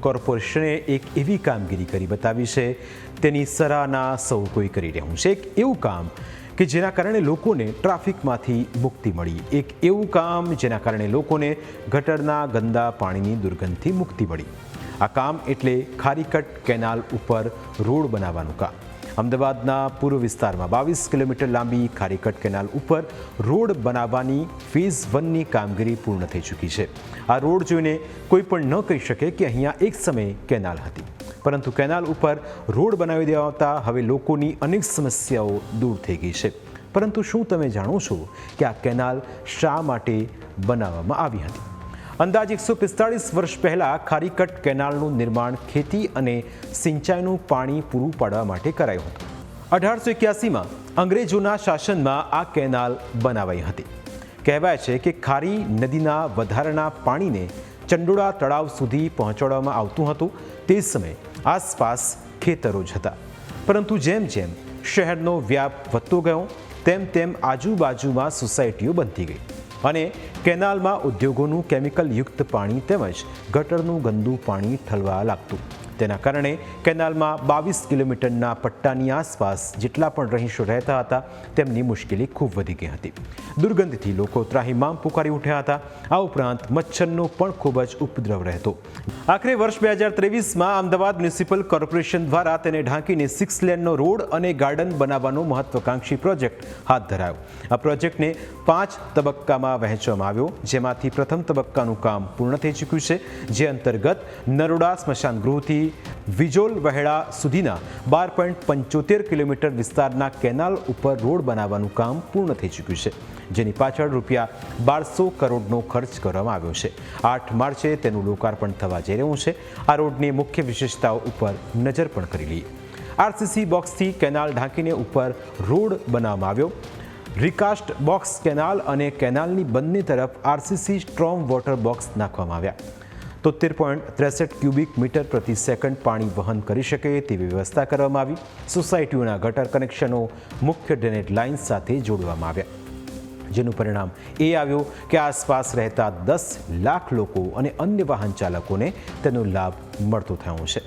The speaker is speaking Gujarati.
કોર્પોરેશને એક એવી કામગીરી કરી બતાવી છે તેની સરાહના સૌ કોઈ કરી રહ્યું છે. એક એવું કામ કે જેના કારણે લોકોને ટ્રાફિકમાંથી મુક્તિ મળી, એક એવું કામ જેના કારણે લોકોને ગટરના ગંદા પાણીની દુર્ગંધથી મુક્તિ મળી. આ કામ એટલે ખારીકટ કેનાલ ઉપર રોડ બનાવવાનું કામ. અમદાવાદના પૂર્વ વિસ્તારમાં 22 કિલોમીટર લાંબી ખારીકટ કેનાલ ઉપર રોડ બનાવવાની ફેઝ 1ની કામગીરી પૂર્ણ થઈ ચૂકી છે. આ રોડ જોઈને કોઈ પણ ન કહી શકે કે અહીંયા એક સમયે કેનાલ હતી, પરંતુ કેનાલ ઉપર રોડ બનાવી દેવાતા હવે લોકોની અનેક સમસ્યાઓ દૂર થઈ ગઈ છે. પરંતુ શું તમે જાણો છો કે આ કેનાલ શા માટે બનાવવામાં આવી હતી? અંદાજે 145 વર્ષ પહેલાં ખારીકટ કેનાલનું નિર્માણ ખેતી અને સિંચાઈનું પાણી પૂરું પાડવા માટે કરાયું હતું. 1881માં અંગ્રેજોના શાસનમાં આ કેનાલ બનાવાઈ હતી. કહેવાય છે કે ખારી નદીના વધારાના પાણીને ચંડોળા તળાવ સુધી પહોંચાડવામાં આવતું હતું. તે સમયે આસપાસ ખેતરો જ હતા, પરંતુ જેમ જેમ શહેરનો વ્યાપ વધતો ગયો તેમ તેમ આજુબાજુમાં સોસાયટીઓ બનતી ગઈ અને કેનાલમાં ઉદ્યોગોનું કેમિકલયુક્ત પાણી તેમજ ગટરનું ગંદુ પાણી ઠલવા લાગતું. તેના કારણે કેનાલમાં 22 કિલોમીટરના પટ્ટાની આસપાસ જેટલા પણ રહીશો રહેતા હતા તેમની મુશ્કેલી ખૂબ વધી ગઈ હતી. દુર્ગંધથી લોકો ત્રાહિમામ પુકારી ઉઠ્યા હતા. આ ઉપરાંત મચ્છરનો પણ ખૂબ જ ઉપદ્રવ રહેતો. આખરે વર્ષ 2023માં અમદાવાદ મ્યુનિસિપલ કોર્પોરેશન દ્વારા તેને ઢાંકીને 6 લેનનો રોડ અને ગાર્ડન બનાવવાનો મહત્વાકાંક્ષી પ્રોજેક્ટ હાથ ધરાયો. આ પ્રોજેક્ટને 5 તબક્કામાં વહેંચવામાં આવ્યો, જેમાંથી પ્રથમ તબક્કાનું કામ પૂર્ણ થઈ ચૂક્યું છે, જે અંતર્ગત નરોડા સ્મશાન ગૃહથી વિજોલ વહેડા સુધીના 12.75 કિલોમીટર વિસ્તારના કેનાલ ઉપર રોડ બનાવવાનું કામ પૂર્ણ થઈ ચૂક્યું છે, જેની પાછળ રૂપિયા 1200 કરોડનો ખર્ચ કરવામાં આવ્યો છે. 8 માર્ચે તેનું લોકાર્પણ થવા જઈ રહ્યું છે. આ રોડની મુખ્ય વિશેષતાઓ ઉપર નજર પણ કરી લઈએ. આરસીસી બોક્સથી કેનાલ ઢાંકીને ઉપર રોડ બનાવવામાં આવ્યો. રિકાસ્ટ બોક્સ કેનાલ અને કેનાલની બંને તરફ આરસીસી સ્ટ્રોમ વોટર બોક્સ નાખવામાં આવ્યા. 73.63 ક્યુબિક મીટર પ્રતિ સેકન્ડ પાણી વહન કરી શકે તેવી વ્યવસ્થા કરવામાં આવી. સોસાયટીઓના ગટર કનેક્શનો મુખ્ય ડ્રેનેજ લાઇન સાથે જોડવામાં આવ્યા, જેનું પરિણામ એ આવ્યું કે આસપાસ રહેતા 10 લાખ લોકો અને અન્ય વાહન ચાલકોને તેનો લાભ મળતો થયો છે.